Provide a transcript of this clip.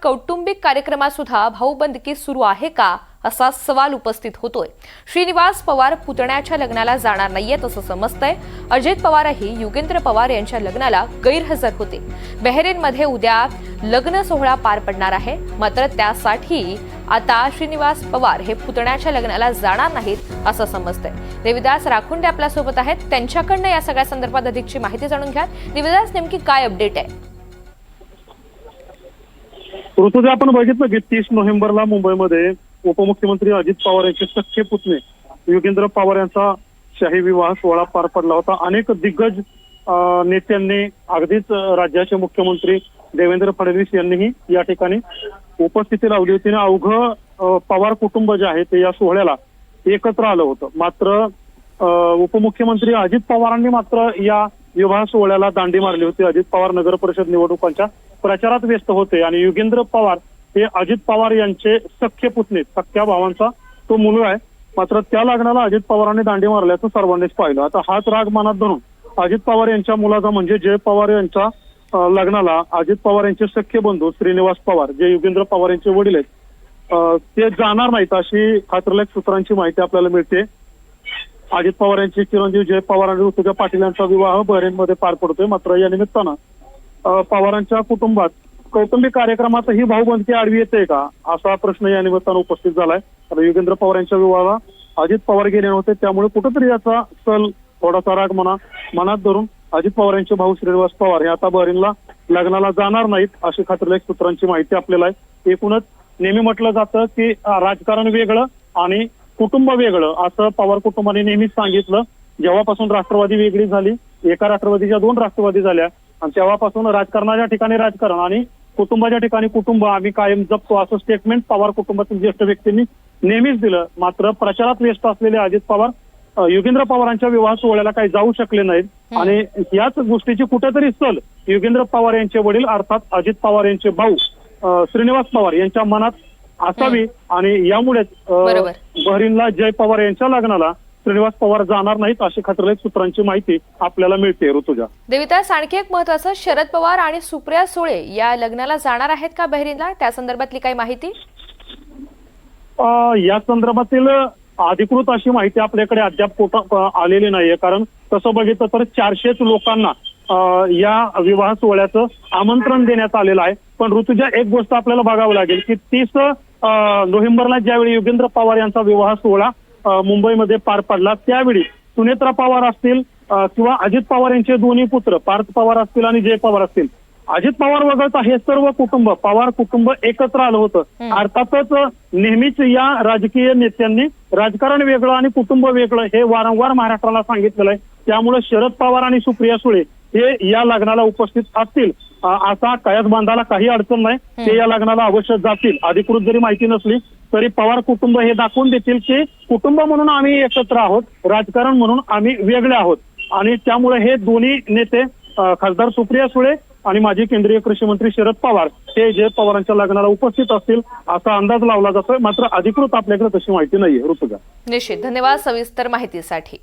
कौटुंबिक कार्यक्रमात सुद्धा भाऊबंदकी सुरू आहे का असा सवाल उपस्थित होतोय। श्रीनिवास पवार पुतण्याच्या लग्नाला जाणार नाहीयेत असं समजतंय। अजित पवारही युगेंद्र पवार यांच्या लग्नाला गैरहजर होते। बहरीनमध्ये उद्या लग्न सोहळा पार पडणार आहे, मात्र त्यासाठी आता श्रीनिवास पवार हे पुतण्याच्या लग्नाला जाणार नाहीत असं समजतंय। देविदास राखुंडे आपल्या सोबत आहेत, त्यांच्याकडनं या सगळ्या संदर्भात अधिकची माहिती जाणून घ्या। देविदास, नेमकी काय अपडेट आहे? ऋतुजा, आपण बघितलं की 30 नोव्हेंबरला मुंबईमध्ये उपमुख्यमंत्री अजित पवार यांचे सख्खे पुतणे युगेंद्र पवार यांचा शाही विवाह सोहळा पार पडला होता। अनेक दिग्गज नेत्यांनी, अगदीच राज्याचे मुख्यमंत्री देवेंद्र फडणवीस यांनीही या ठिकाणी उपस्थिती लावली होती। अवघं पवार कुटुंब जे आहे ते या सोहळ्याला एकत्र आलं होतं। मात्र उपमुख्यमंत्री अजित पवारांनी मात्र या विवाह सोहळ्याला दांडी मारली होती। अजित पवार नगर परिषद निवडणुकांच्या प्रचारात व्यस्त होते आणि युगेंद्र पवार हे अजित पवार यांचे सख्खे पुतणे, सख्या भावांचा तो मुलगा आहे। मात्र त्या लग्नाला अजित पवारांनी दांडी मारल्याचं सर्वांनीच पाहिलं। आता हाच राग मनात धरून अजित पवार यांच्या मुलाचा म्हणजे जय पवार यांच्या लग्नाला अजित पवार यांचे सख्खे बंधू श्रीनिवास पवार, जे युगेंद्र पवार यांचे वडील आहेत, ते जाणार नाहीत अशी खात्रीलायक सूत्रांची माहिती आपल्याला मिळते। अजित पवार यांचे चिरंजीव जय पवार आणि ऋतुजा पाटील यांचा विवाह बहरीनमध्ये पार पडतोय। मात्र या निमित्तानं पवारांच्या कुटुंबात कौटुंबिक कार्यक्रमातही भाऊबंदकी आडवी येते का असा प्रश्न या निमित्तानं उपस्थित झालाय। तर युगेंद्र पवार यांच्या विवाहाला अजित पवार गेले नव्हते, त्यामुळे कुठेतरी याचा सल, थोडासा राग मनात धरून अजित पवार यांचे भाऊ श्रीनिवास पवार हे आता बहरीनला लग्नाला जाणार नाहीत अशी खात्रीलायक सूत्रांची माहिती आपल्याला आहे। एकूणच नेहमी म्हटलं जातं की राजकारण वेगळं आणि कुटुंब वेगळं असं पवार कुटुंबाने नेहमीच सांगितलं। जेव्हापासून राष्ट्रवादी वेगळी झाली, एका राष्ट्रवादीच्या 2 राष्ट्रवादी झाल्या आणि तेव्हापासून राजकारणाच्या ठिकाणी राजकारण आणि कुटुंबाच्या ठिकाणी कुटुंब आम्ही कायम जपतो असं स्टेटमेंट पवार कुटुंबातील ज्येष्ठ व्यक्तींनी नेहमीच दिलं। मात्र प्रचारात व्यस्त असलेले अजित पवार युगेंद्र पवारांच्या विवाह सोहळ्याला काही जाऊ शकले नाहीत आणि याच गोष्टीची कुठेतरी सल युगेंद्र पवार यांचे वडील अर्थात अजित पवार यांचे भाऊ श्रीनिवास पवार यांच्या मनात असावी आणि यामुळेच बहरीनला जय पवार यांच्या लग्नाला श्रीनिवास पवार जाणार नाहीत अशी खात्रीलायक सूत्रांची माहिती आपल्याला मिळते। ऋतुजा, देविदास, आणखी एक महत्त्वाचं, शरद पवार आणि सुप्रिया सुळे या लग्नाला जाणार आहेत का बहरीनला? त्या संदर्भातली काही माहिती? या संदर्भातील अधिकृत अशी माहिती आपल्याकडे अद्याप आलेली नाहीये। कारण तसं बघितलं तर 400 लोकांना या विवाह सोहळ्याचं आमंत्रण देण्यात आलेलं आहे। पण ऋतुजा, एक गोष्ट आपल्याला बघावं लागेल की 30 नोव्हेंबरला ज्यावेळी युगेंद्र पवार यांचा विवाह सोहळा मुंबईमध्ये पार पडला, त्यावेळी सुनेत्रा पवार असतील किंवा अजित पवार यांचे दोन्ही पुत्र पार्थ पवार असतील आणि जय पवार असतील, अजित पवार वगळता हे सर्व कुटुंब, पवार कुटुंब एकत्र आलं होतं। अर्थातच नेहमीच या राजकीय नेत्यांनी राजकारण वेगळं आणि कुटुंब वेगळं हे वारंवार महाराष्ट्राला सांगितलेलं आहे। त्यामुळे शरद पवार आणि सुप्रिया सुळे हे या लग्नाला उपस्थित असतील असा कयास बांधायला काही अडचण नाही। ते या लग्नाला अवश्य जातील। अधिकृत जरी माहिती नसली तरी पवार कुटुंब हे दाखवून देतील की कुटुंब म्हणून आम्ही एकत्र आहोत, राजकारण म्हणून आम्ही वेगळे आहोत। आणि त्यामुळे हे दोन्ही नेते खासदार सुप्रिया सुळे आणि माजी केंद्रीय कृषी मंत्री शरद पवार हे जय पवारांच्या लग्नाला उपस्थित असतील असा अंदाज लावला जातोय। मात्र अधिकृत आपल्याकडे तशी माहिती नाहीये। ऋतुजा, निश्चित, धन्यवाद सविस्तर माहितीसाठी।